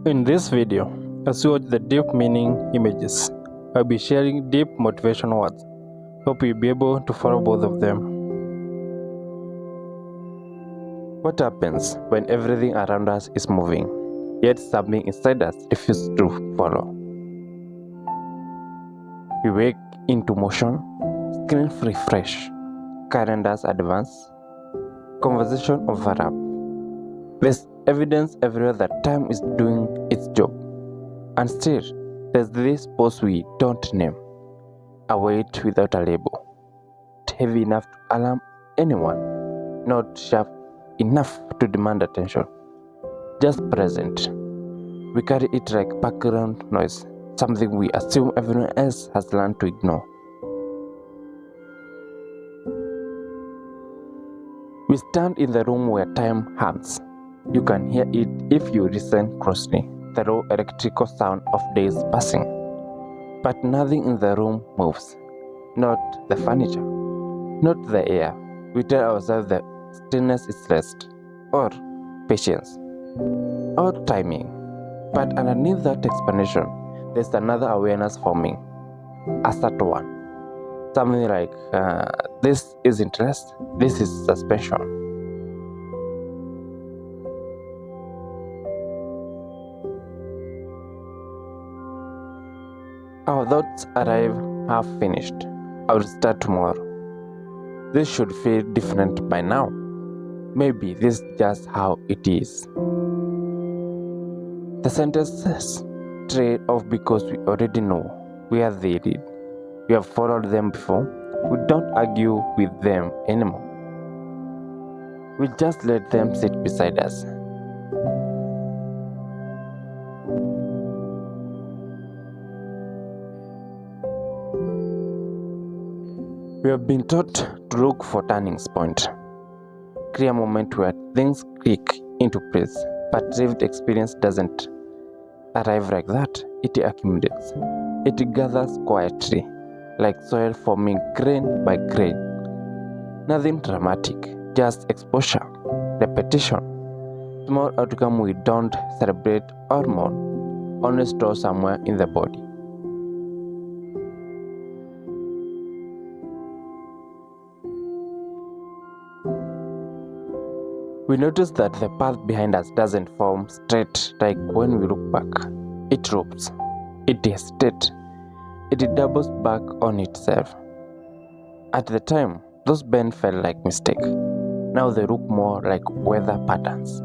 In this video, as you watch the deep meaning images, I'll be sharing deep motivational words. Hope you'll be able to follow both of them. What happens when everything around us is moving, yet something inside us refuses to follow? We wake into motion, screens refresh, calendars advance, conversation overlap. There's evidence everywhere that time is doing its job. And still, there's this pause we don't name. A weight without a label. Not heavy enough to alarm anyone. Not sharp enough to demand attention. Just present. We carry it like background noise. Something we assume everyone else has learned to ignore. We stand in the room where time hums. You can hear it if you listen closely, the raw electrical sound of days passing. But nothing in the room moves. Not the furniture, not the air. We tell ourselves that stillness is rest, or patience, or timing. But underneath that explanation, there's another awareness forming, a subtle one. Something like, this isn't rest, this is suspension. Our thoughts arrive half finished. I will start tomorrow. This should feel different by now. Maybe this is just how it is. The sentences trail off because we already know where they lead. We have followed them before. We don't argue with them anymore. We just let them sit beside us. We have been taught to look for turning point, clear moment where things click into place, but lived experience doesn't arrive like that. It accumulates. It gathers quietly, like soil forming grain by grain. Nothing dramatic, just exposure, repetition, small outcome we don't celebrate or mourn, only store somewhere in the body. We notice that the path behind us doesn't form straight like when we look back. It loops, it hesitates, it doubles back on itself. At the time, those bends felt like mistake. Now they look more like weather patterns.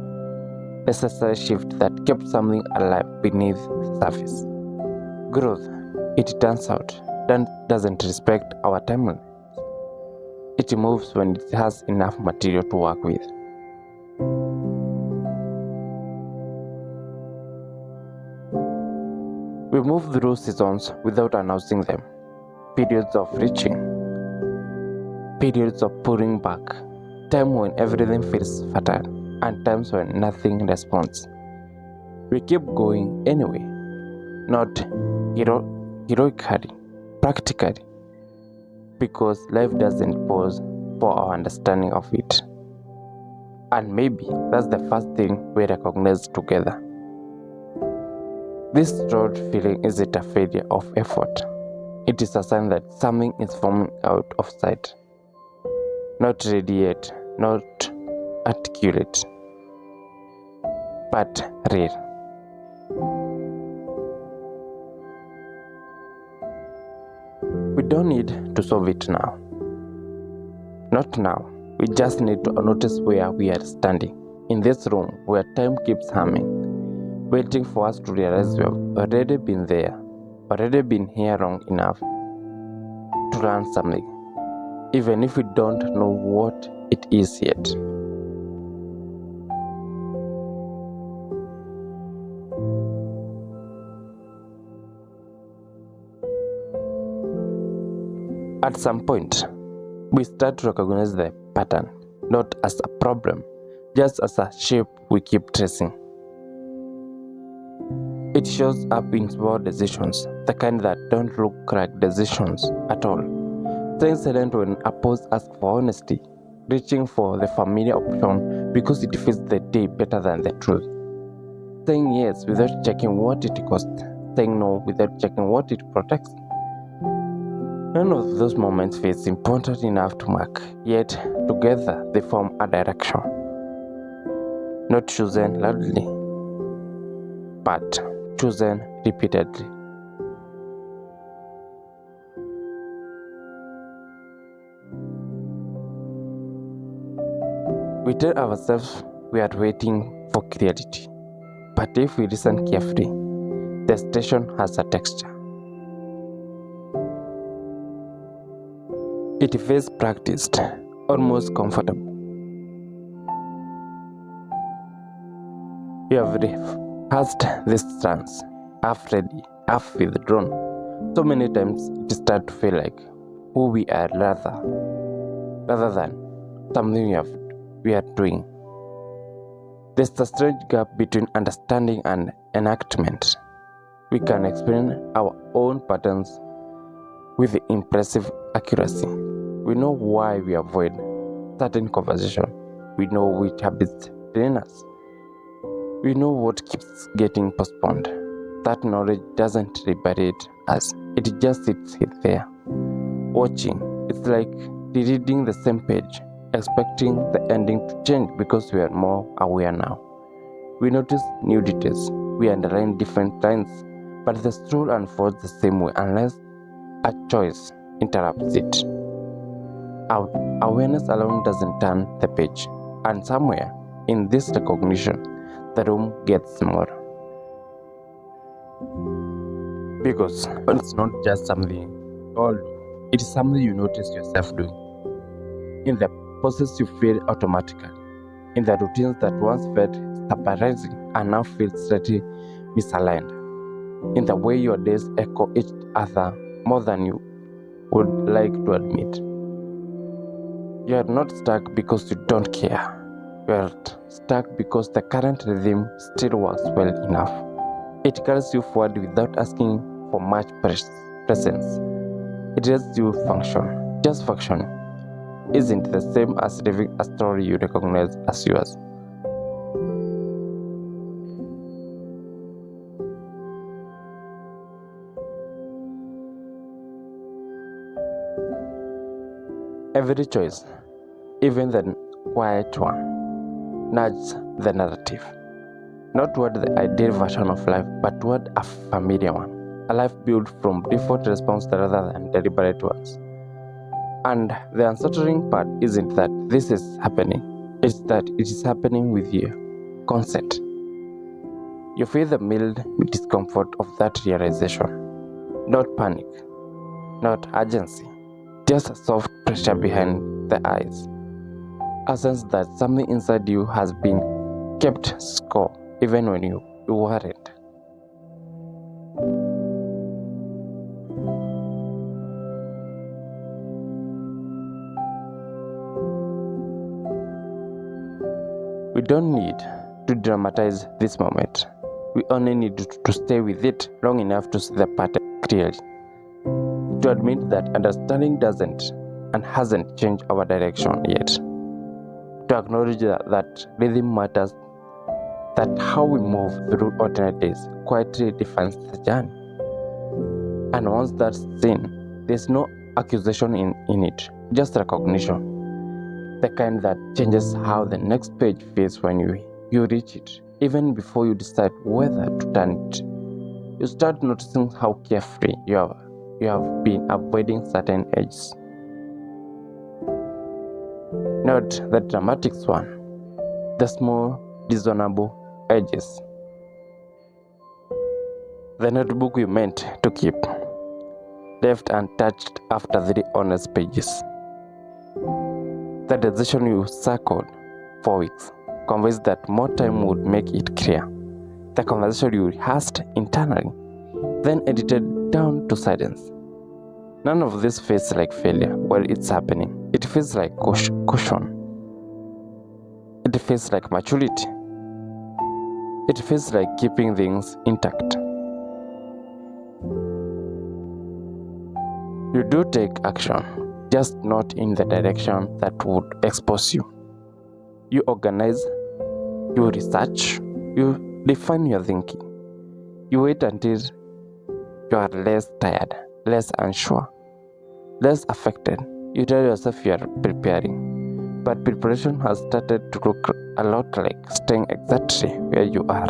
Necessary shift that kept something alive beneath the surface. Growth, it turns out, doesn't respect our timeline. It moves when it has enough material to work with. We move through seasons without announcing them. Periods of reaching, periods of pulling back, time when everything feels fertile, and times when nothing responds. We keep going anyway, not heroically, practically, because life doesn't pause for our understanding of it. And maybe that's the first thing we recognize together. This stalled feeling isn't a failure of effort. It is a sign that something is forming out of sight. Not ready yet, not articulate, but real. We don't need to solve it now. Not now. We just need to notice where we are standing. In this room where time keeps humming, waiting for us to realize we have already been there, already been here long enough to learn something, even if we don't know what it is yet. At some point, we start to recognize the pattern, not as a problem, just as a shape we keep tracing. It shows up in small decisions, the kind that don't look like decisions at all. Staying silent when a pause asks for honesty, reaching for the familiar option because it fits the day better than the truth. saying yes without checking what it costs, saying no without checking what it protects. None of those moments feels important enough to mark, yet together they form a direction. Not chosen loudly, but chosen repeatedly. We tell ourselves we are waiting for clarity, but if we listen carefully, the station has a texture. It feels practiced, almost comfortable. You have rehearsed this stance, half ready, half withdrawn. So many times it starts to feel like who we are rather than something we are doing. There's a strange gap between understanding and enactment. We can explain our own patterns with impressive accuracy. We know why we avoid certain conversation. We know which habits drain us. We know what keeps getting postponed. That knowledge doesn't liberate us. It just sits there, watching. It's like rereading the same page, expecting the ending to change because we are more aware now. We notice new details. We underline different lines, but the story unfolds the same way unless a choice interrupts it. Our awareness alone doesn't turn the page, and somewhere in this recognition, the room gets smaller. Because it's not just something all do, it is something you notice yourself doing. In the process you feel automatically, in the routines that once felt surprising and now feel slightly misaligned, in the way your days echo each other more than you would like to admit. You are not stuck because you don't care. You are stuck because the current rhythm still works well enough. It carries you forward without asking for much presence. It lets you function. Just functioning isn't the same as living a story you recognize as yours. Every choice, even the quiet one, nudges the narrative. Not toward the ideal version of life, but toward a familiar one. A life built from default response rather than deliberate ones. And the unsettling part isn't that this is happening, it's that it is happening with you. Consent. You feel the mild discomfort of that realization. Not panic, not urgency, just a soft pressure behind the eyes. A sense that something inside you has been kept score even when you weren't. We don't need to dramatize this moment. We only need to stay with it long enough to see the pattern clearly. To admit that understanding doesn't and hasn't changed our direction yet. To acknowledge that rhythm matters, that how we move through ordinary days quietly defines the journey. And once that's seen, there's no accusation in it, just recognition. The kind that changes how the next page feels when you reach it, even before you decide whether to turn it. You start noticing how carefree you have been avoiding certain edges. Not the dramatic one, the small, dishonorable edges. The notebook you meant to keep, left untouched after 3 honest pages. The decision you circled for weeks, convinced that more time would make it clear. The conversation you rehearsed internally, then edited down to silence. None of this feels like failure while it's happening. It feels like caution. It feels like maturity. It feels like keeping things intact. You do take action, just not in the direction that would expose you. You organize, you research, you Define your thinking. You wait until you are less tired, less unsure, less affected. You tell yourself you are preparing, but preparation has started to look a lot like staying exactly where you are.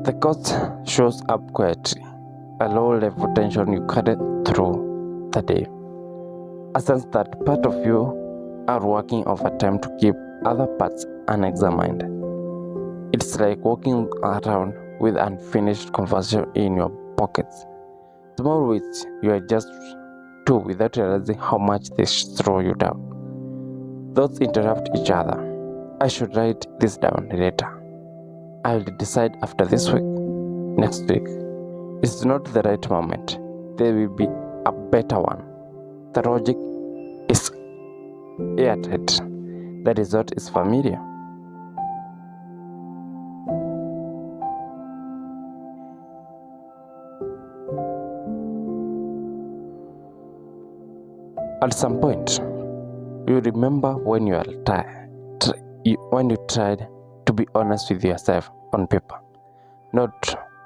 The cost shows up quietly, a low level tension you carry through the day, a sense that part of you are working overtime to keep other parts unexamined. It's like walking around with unfinished conversation in your pockets. Small which you adjust to without realizing how much they slow you down. Thoughts interrupt each other. I should write this down later. I will decide after this week. Next week. It's not the right moment. There will be a better one. The logic is airtight. The result is familiar. At some point, you remember when you are tired, when you tried to be honest with yourself on paper, not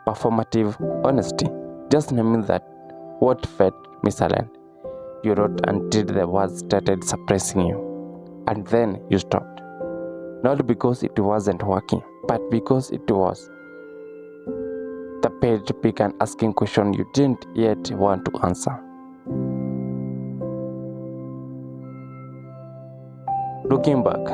performative honesty, just naming that what felt misaligned. You wrote until the words started suppressing you, and then you stopped. Not because it wasn't working, but because it was. The page began asking questions you didn't yet want to answer. Looking back,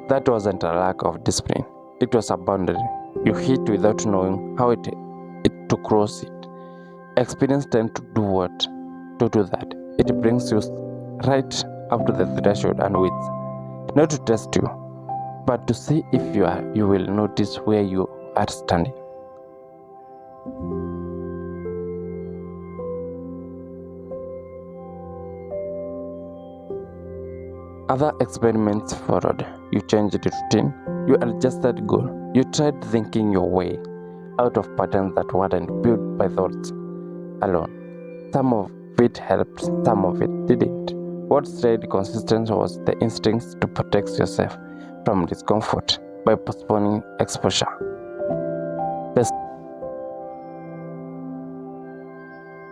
that wasn't a lack of discipline. It was a boundary you hit without knowing how it to cross it. Experience tends to do what? To do that. It brings you right up to the threshold and waits. Not to test you, but to see if you will notice where you are standing. Other experiments followed. You changed the routine, you adjusted goal, you tried thinking your way out of patterns that weren't built by thoughts alone. Some of it helped, some of it didn't. What stayed consistent was the instinct to protect yourself from discomfort by postponing exposure.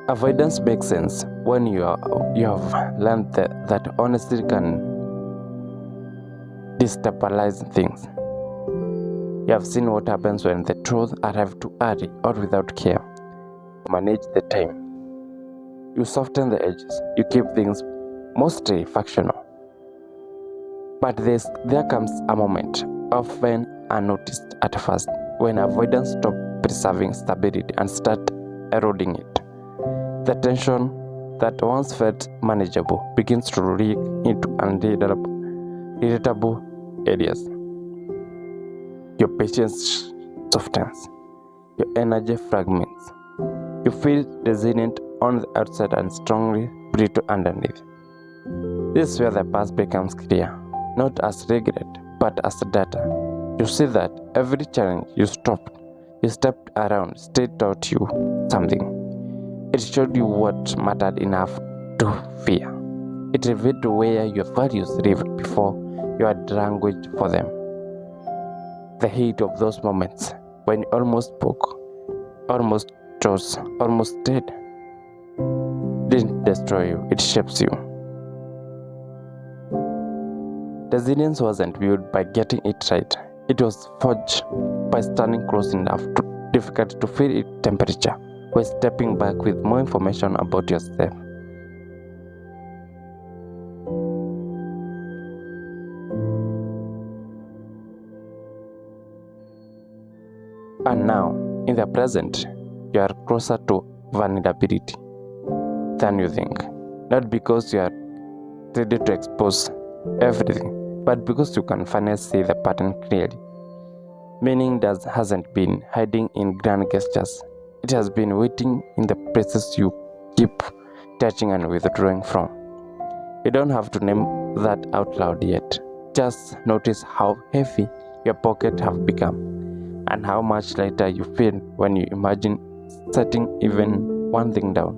Avoidance makes sense when you have learned that honesty can destabilize things. You have seen what happens when the truth arrives too early or without care. Manage the time. You soften the edges. You keep things mostly functional. But there comes a moment, often unnoticed at first, when avoidance stops preserving stability and starts eroding it. The tension that once felt manageable begins to leak into irritable areas. Your patience softens. Your energy fragments. You feel resilient on the outside and strongly brittle underneath. This is where the past becomes clear, not as regret, but as data. You see that every challenge you stepped around still taught you something. It showed you what mattered enough to fear. It revealed where your values lived before you had language for them. The heat of those moments, when you almost spoke, almost chose, almost stayed, didn't destroy you, it shapes you. Resilience wasn't built by getting it right. It was forged by standing close enough to difficult to feel its temperature, by stepping back with more information about yourself. And now, in the present, you are closer to vulnerability than you think. Not because you are ready to expose everything, but because you can finally see the pattern clearly. Meaning hasn't been hiding in grand gestures. It has been waiting in the places you keep touching and withdrawing from. You don't have to name that out loud yet. Just notice how heavy your pockets have become and how much lighter you feel when you imagine setting even one thing down.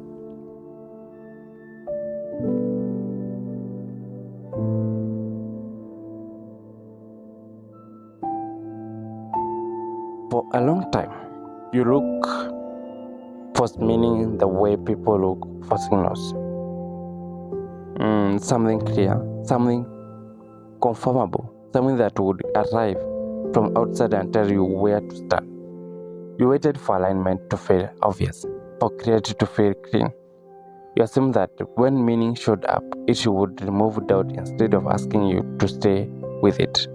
For a long time, you look for meaning the way people look for signals. Something clear, something conformable, something that would arrive from outside and tell you where to stand. You waited for alignment to feel obvious, for clarity to feel clean. You assumed that when meaning showed up, it would remove doubt instead of asking you to stay with it.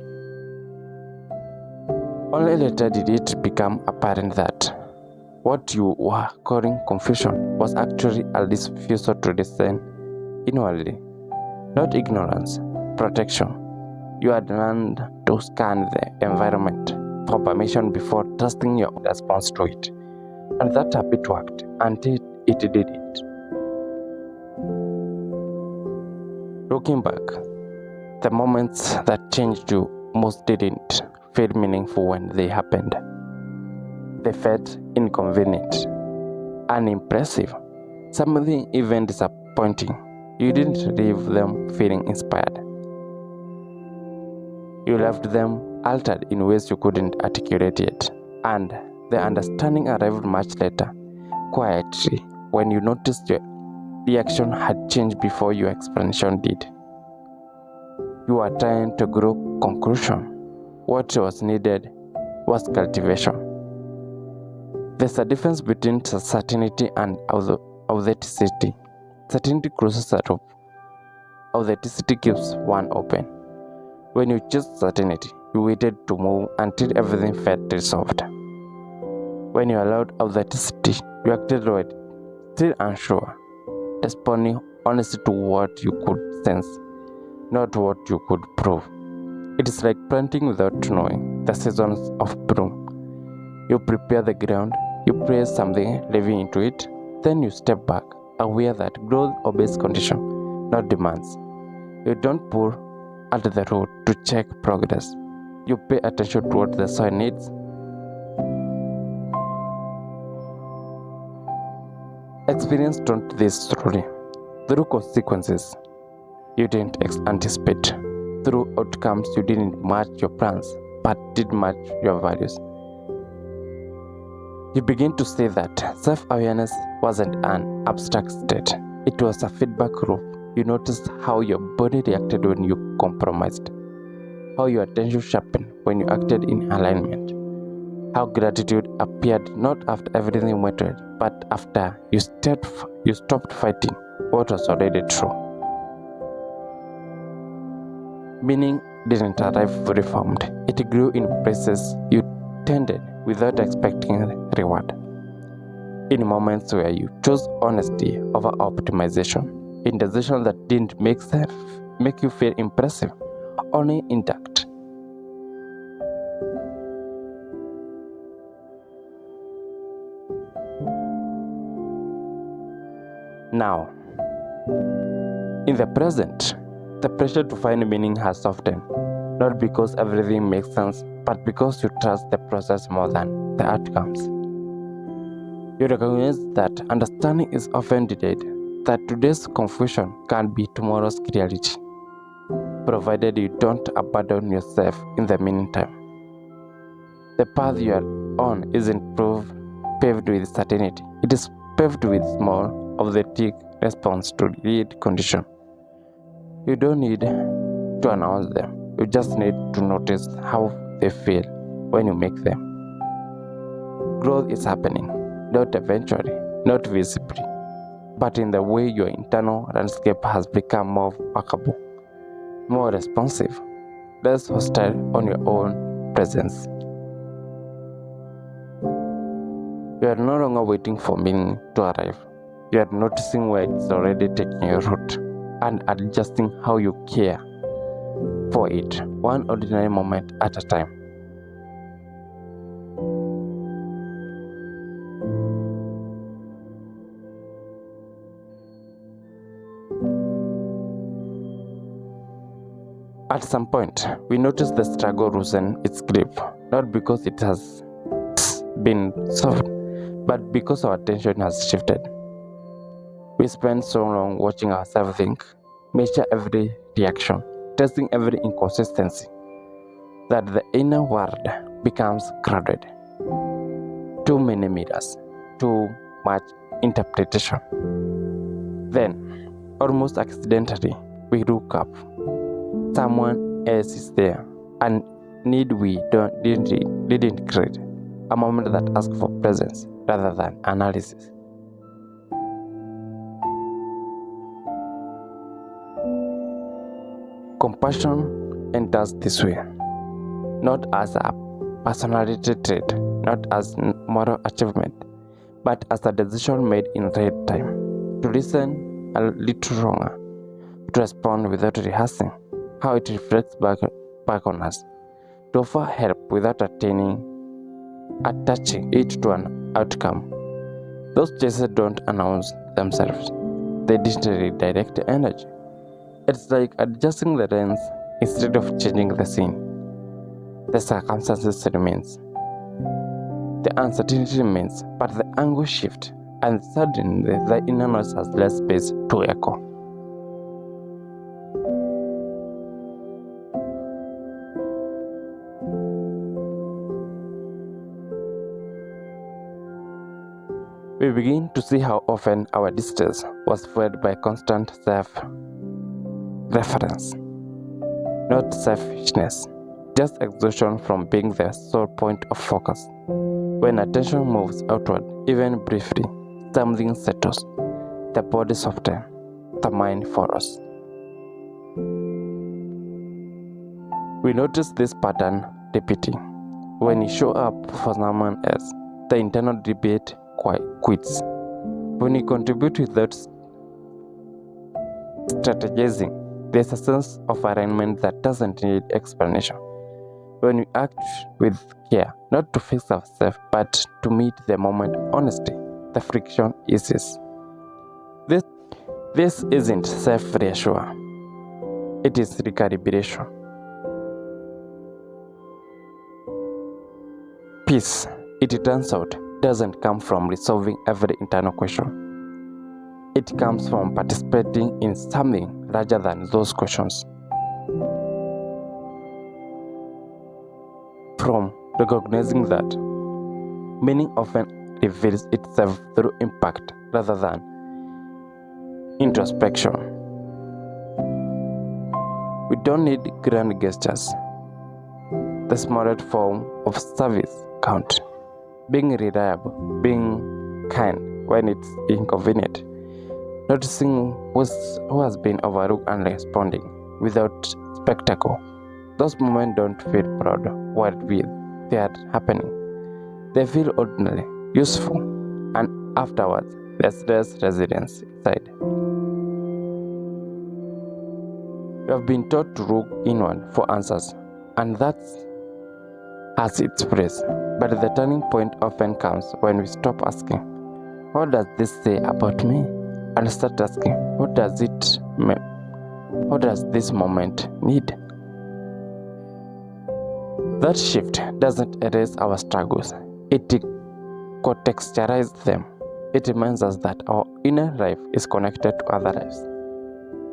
Only later did it become apparent that what you were calling confusion was actually a refusal to listen inwardly, not ignorance, protection. You had learned to scan the environment for permission before trusting your response to it. And that habit worked until it didn't. Looking back, the moments that changed you most didn't feel meaningful when they happened. They felt inconvenient, unimpressive, something even disappointing. You didn't leave them feeling inspired. You left them altered in ways you couldn't articulate yet, and the understanding arrived much later, quietly, when you noticed your reaction had changed before your explanation did. You were trying to grow conclusion. What was needed was cultivation. There's a difference between certainty and authenticity. Certainty closes the loop. Authenticity keeps one open. When you chose certainty, you waited to move until everything felt resolved. When you allowed authenticity, you acted right, still unsure, responding honestly to what you could sense, not what you could prove. It is like planting without knowing the seasons of bloom. You prepare the ground, you place something living into it, then you step back, aware that growth obeys condition, not demands. You don't pull at the root to check progress. You pay attention to what the soil needs. Experience taught this slowly, through consequences you didn't anticipate, through outcomes you didn't match your plans but did match your values. You begin to see that self-awareness wasn't an abstract state, it was a feedback loop. You noticed how your body reacted when you compromised, how your attention sharpened when you acted in alignment, how gratitude appeared not after everything went right, but after you stopped fighting what was already true. Meaning didn't arrive fully formed. It grew in places you tended without expecting reward. In moments where you chose honesty over optimization, in decisions that didn't make you feel impressive, only intact. Now, in the present, the pressure to find meaning has softened, not because everything makes sense, but because you trust the process more than the outcomes. You recognize that understanding is often delayed, that today's confusion can't be tomorrow's clarity, provided you don't abandon yourself in the meantime. The path you are on isn't paved with certainty, it is paved with small, authentic response to real condition. You don't need to announce them, you just need to notice how they feel when you make them. Growth is happening, not eventually, not visibly, but in the way your internal landscape has become more workable, more responsive, less hostile on your own presence. You are no longer waiting for meaning to arrive. You are noticing where it's already taking your route and adjusting how you care for it, one ordinary moment at a time. At some point, we notice the struggle loosen its grip, not because it has been solved, but because our attention has shifted. We spend so long watching ourselves think, measure every reaction, testing every inconsistency, that the inner world becomes crowded. Too many mirrors, too much interpretation. Then, almost accidentally, we look up. Someone else is there, and need we didn't create. A moment that asks for presence rather than analysis. Compassion enters this way, not as a personality trait, not as moral achievement, but as a decision made in real time, to listen a little longer, to respond without rehearsing how it reflects back on us, to offer help without attaching it to an outcome. Those choices don't announce themselves, they digitally redirect energy. It's like adjusting the lens instead of changing the scene. The circumstances remains, the uncertainty remains, but the angle shifts, and suddenly the inner noise has less space to echo. We begin to see how often our distress was fueled by constant self-reference, not selfishness, just exhaustion from being the sole point of focus. When attention moves outward, even briefly, something settles, the body softens, the mind follows. We notice this pattern repeating. When you show up for someone else, the internal debate quits. When you contribute without strategizing, there's a sense of alignment that doesn't need explanation. When we act with care, not to fix ourselves, but to meet the moment honestly, the friction eases. This isn't self-reassurance. It is recalibration. Peace, it turns out, doesn't come from resolving every internal question. It comes from participating in something larger than those questions. From recognizing that meaning often reveals itself through impact rather than introspection. We don't need grand gestures. The smallest form of service counts. Being reliable, being kind when it's inconvenient, noticing who has been overlooked and responding without spectacle. Those moments don't feel proud while they are happening. They feel ordinary, useful, and afterwards, there's less resilience inside. We have been taught to look inward for answers, and that has its place. But the turning point often comes when we stop asking, what does this say about me? And start asking, what does this moment need? That shift doesn't erase our struggles, it contextualizes them. It reminds us that our inner life is connected to other lives,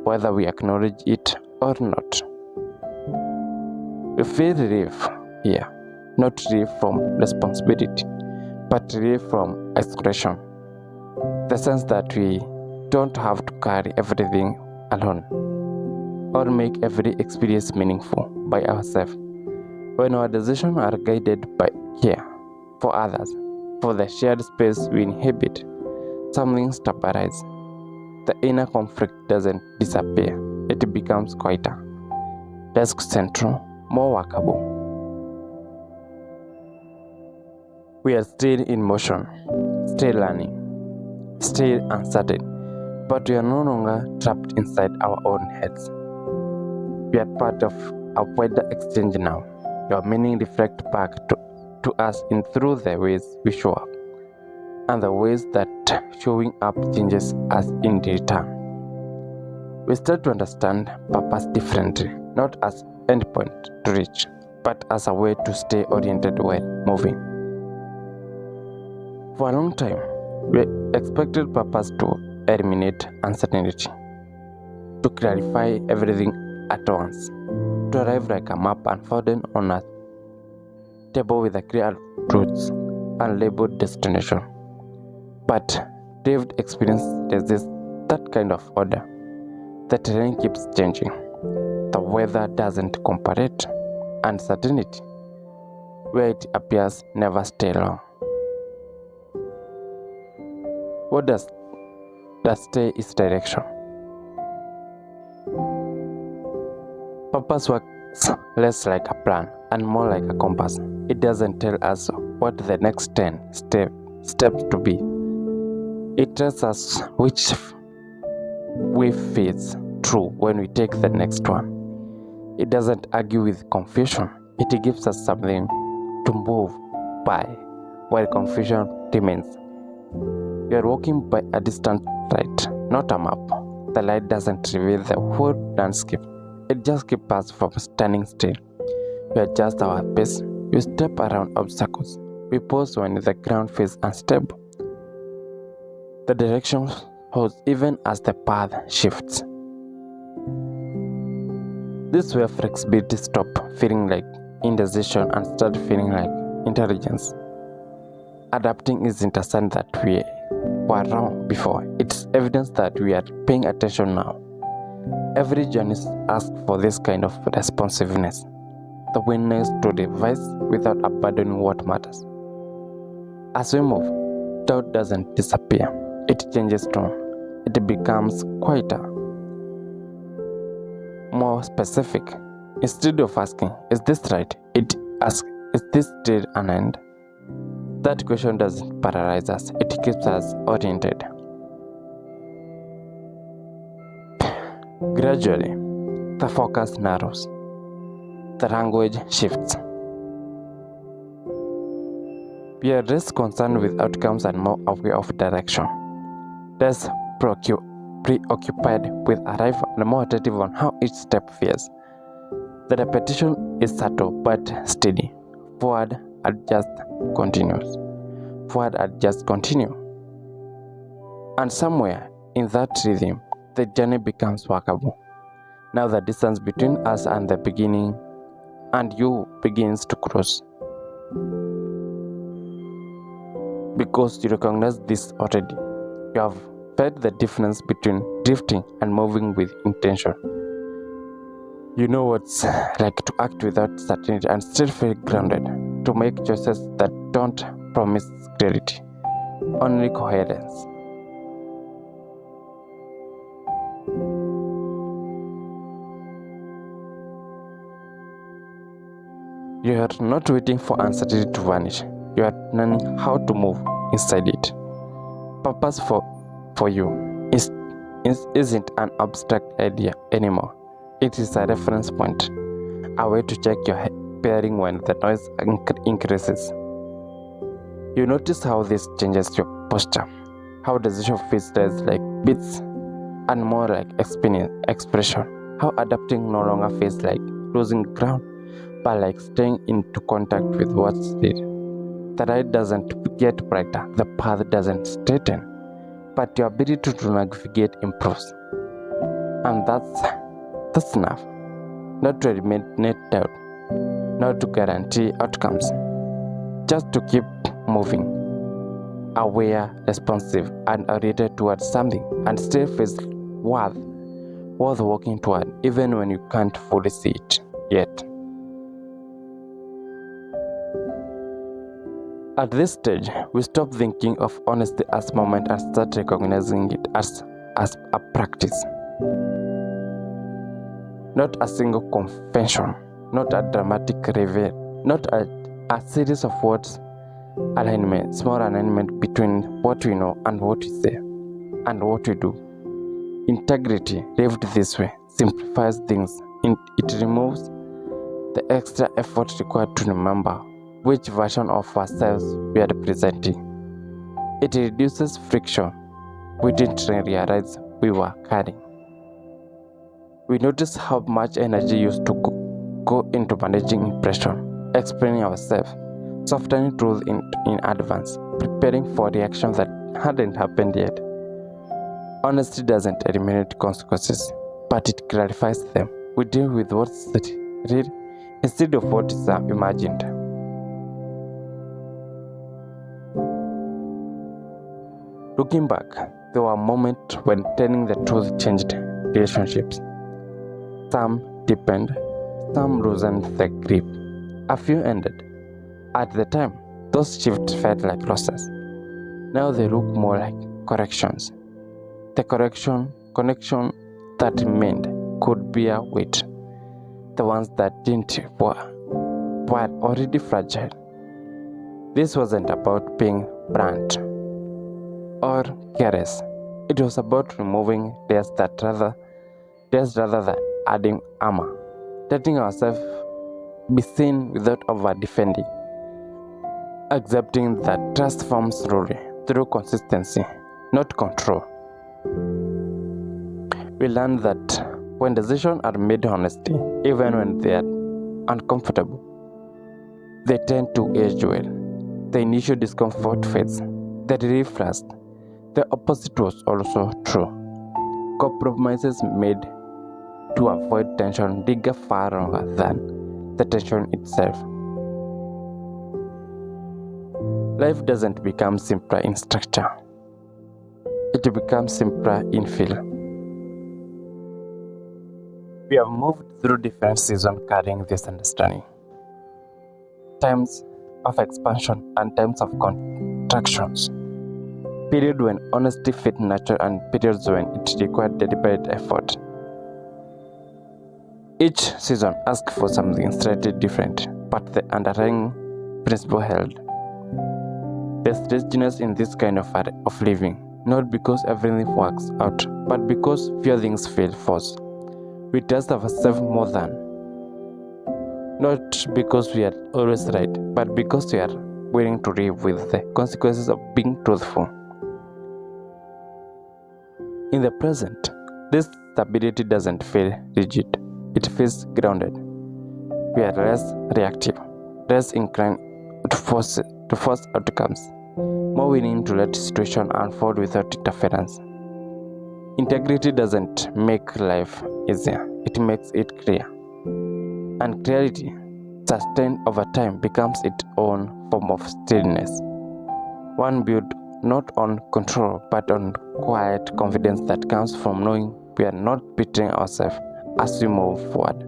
whether we acknowledge it or not. We feel relief here, not relief from responsibility, but relief from isolation. The sense that we don't have to carry everything alone or make every experience meaningful by ourselves. When our decisions are guided by care for others, for the shared space we inhabit, something stabilizes. The inner conflict doesn't disappear, it becomes quieter, less central, more workable. We are still in motion, still learning, still uncertain, but we are no longer trapped inside our own heads. We are part of a wider exchange now. Your meaning reflects back to us in through the ways we show up, and the ways that showing up changes us in return. We start to understand purpose differently, not as endpoint to reach, but as a way to stay oriented while moving. For a long time, we expected purpose to eliminate uncertainty, to clarify everything at once, to arrive like a map unfolding on a table with a clear routes and labeled destination. But lived experience resists that kind of order. The terrain keeps changing. The weather doesn't cooperate. Uncertainty, where it appears, never stay long. What does that stay is direction. Purpose works less like a plan and more like a compass. It doesn't tell us what the next 10 steps to be. It tells us which way fits true when we take the next one. It doesn't argue with confusion. It gives us something to move by while confusion remains. You are walking by a distant light, not a map. The light doesn't reveal the whole landscape. It just keeps us from standing still. We adjust our pace. We step around obstacles. We pause when the ground feels unstable. The direction holds even as the path shifts. This way flexibility stops feeling like indecision and starts feeling like intelligence. Adapting isn't a sign that we were wrong before. It's evidence that we are paying attention now. Every journey asks for this kind of responsiveness. The willingness to revise without abandoning what matters. As we move, doubt doesn't disappear. It changes tone. It becomes quieter, more specific. Instead of asking, is this right? It asks, is this still an end? That question doesn't paralyze us. It keeps us oriented. Gradually, the focus narrows. The language shifts. We are less concerned with outcomes and more aware of direction. Less preoccupied with arrival and more attentive on how each step feels. The repetition is subtle but steady. Forward, adjust, continues. Forward, adjust, continue. And somewhere in that rhythm, the journey becomes workable. Now the distance between us and the beginning and you begins to cross. Because you recognize this already. You have felt the difference between drifting and moving with intention. You know what's like to act without certainty and still feel grounded, to make choices that don't promise clarity, only coherence. You are not waiting for uncertainty to vanish. You are learning how to move inside it. Purpose for you isn't an abstract idea anymore. It is a reference point, a way to check your bearing when the noise increases. You notice how this changes your posture, how decision feels less like beats and more like expression, how adapting no longer feels like losing ground, but like staying into contact with what's there. The ride doesn't get brighter, the path doesn't straighten, but your ability to navigate improves. And that's enough. Not to eliminate doubt, not to guarantee outcomes, just to keep moving, aware, responsive, and oriented towards something, and still feels worth walking toward, even when you can't fully see it yet. At this stage, we stop thinking of honesty as moment and start recognizing it as a practice. Not a single confession, not a dramatic reveal, not a series of words alignment, small alignment between what we know and what we say and what we do. Integrity, lived this way, simplifies things. It removes the extra effort required to remember which version of ourselves we are representing. It reduces friction we didn't realize we were carrying. We notice how much energy used to go into managing impression, explaining ourselves, softening truth in advance, preparing for reactions that hadn't happened yet. Honesty doesn't eliminate consequences, but it clarifies them. We deal with what's real instead of what is imagined. Looking back, there were moments when telling the truth changed relationships. Some deepened, some loosened the grip. A few ended. At the time, those shifts felt like losses. Now they look more like corrections. The connection that remained could bear weight. The ones that didn't were already fragile. This wasn't about being blunt or careless. It was about removing layers rather than adding armor. Letting ourselves be seen without over-defending. Accepting that trust forms slowly through consistency, not control. We learned that when decisions are made honestly, even when they are uncomfortable, they tend to age well. The initial discomfort fades, the relief lasts. The opposite was also true. Compromises made to avoid tension linger far longer than the tension itself. Life doesn't become simpler in structure. It becomes simpler in feel. We have moved through different seasons carrying this understanding. Times of expansion and times of contractions. Periods when honesty fit natural and periods when it required deliberate effort. Each season asked for something slightly different, but the underlying principle held. There's richness in this kind of living, not because everything works out, but because few things feel forced. We trust ourselves more than, not because we are always right, but because we are willing to live with the consequences of being truthful. In the present, this stability doesn't feel rigid, it feels grounded. We are less reactive, less inclined to force outcomes, more willing to let situations unfold without interference. Integrity doesn't make life easier, it makes it clear. And clarity, sustained over time, becomes its own form of stillness. One built not on control, but on quiet confidence that comes from knowing we are not betraying ourselves as we move forward.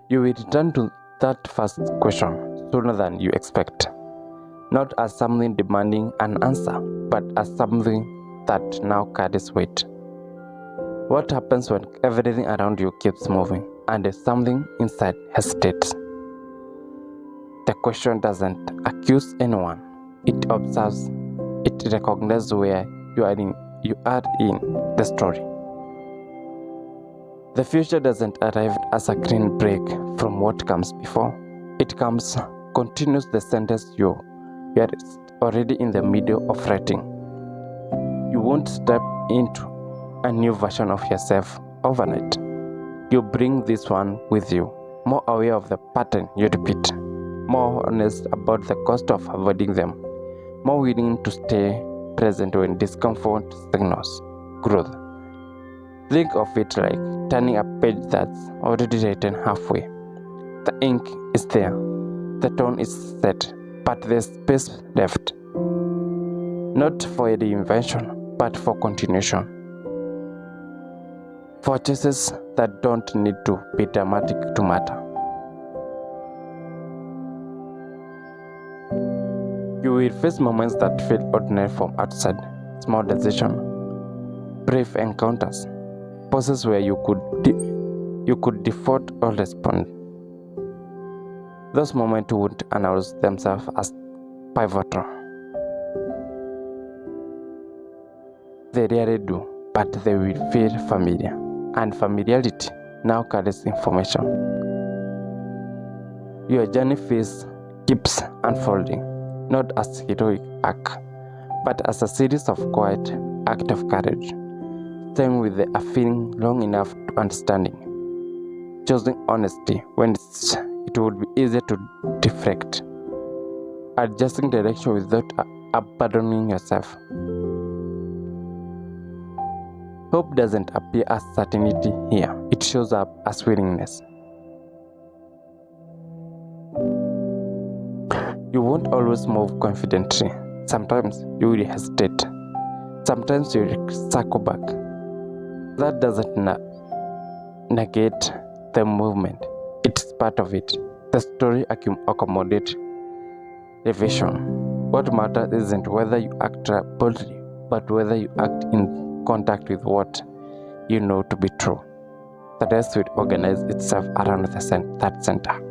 You will return to that first question sooner than you expect. Not as something demanding an answer, but as something that now carries weight. What happens when everything around you keeps moving and something inside hesitates? The question doesn't accuse anyone. It observes, it recognizes where you are in the story. The future doesn't arrive as a clean break from what comes before. It continues the sentence you are already in the middle of writing. You won't step into a new version of yourself overnight. You bring this one with you, more aware of the pattern you repeat, more honest about the cost of avoiding them, more willing to stay present when discomfort signals growth. Think of it like turning a page that's already written halfway. The ink is there, the tone is set, but there's space left. Not for reinvention, but for continuation. For choices that don't need to be dramatic to matter. You will face moments that feel ordinary from outside, small decisions, brief encounters, pauses where you could default or respond. Those moments won't announce themselves as pivotal. They rarely do, but they will feel familiar, and familiarity now carries information. Your journey keeps unfolding, not as a heroic arc, but as a series of quiet acts of courage, staying with a feeling long enough to understanding, choosing honesty when it would be easier to deflect, adjusting direction without abandoning yourself. Hope doesn't appear as certainty here, it shows up as willingness. You won't always move confidently. Sometimes you will hesitate. Sometimes you will circle back. That doesn't negate the movement. It's part of it. The story accommodates revision. What matters isn't whether you act boldly, but whether you act in contact with what you know to be true. The rest will organize itself around that center.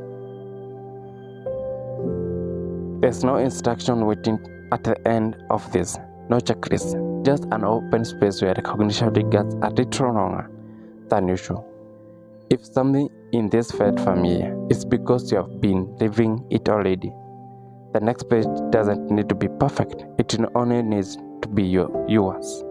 There's no instruction waiting at the end of this, no checklist, just an open space where recognition gets a little longer than usual. If something in this felt familiar, it's because you have been living it already. The next page doesn't need to be perfect, it only needs to be yours.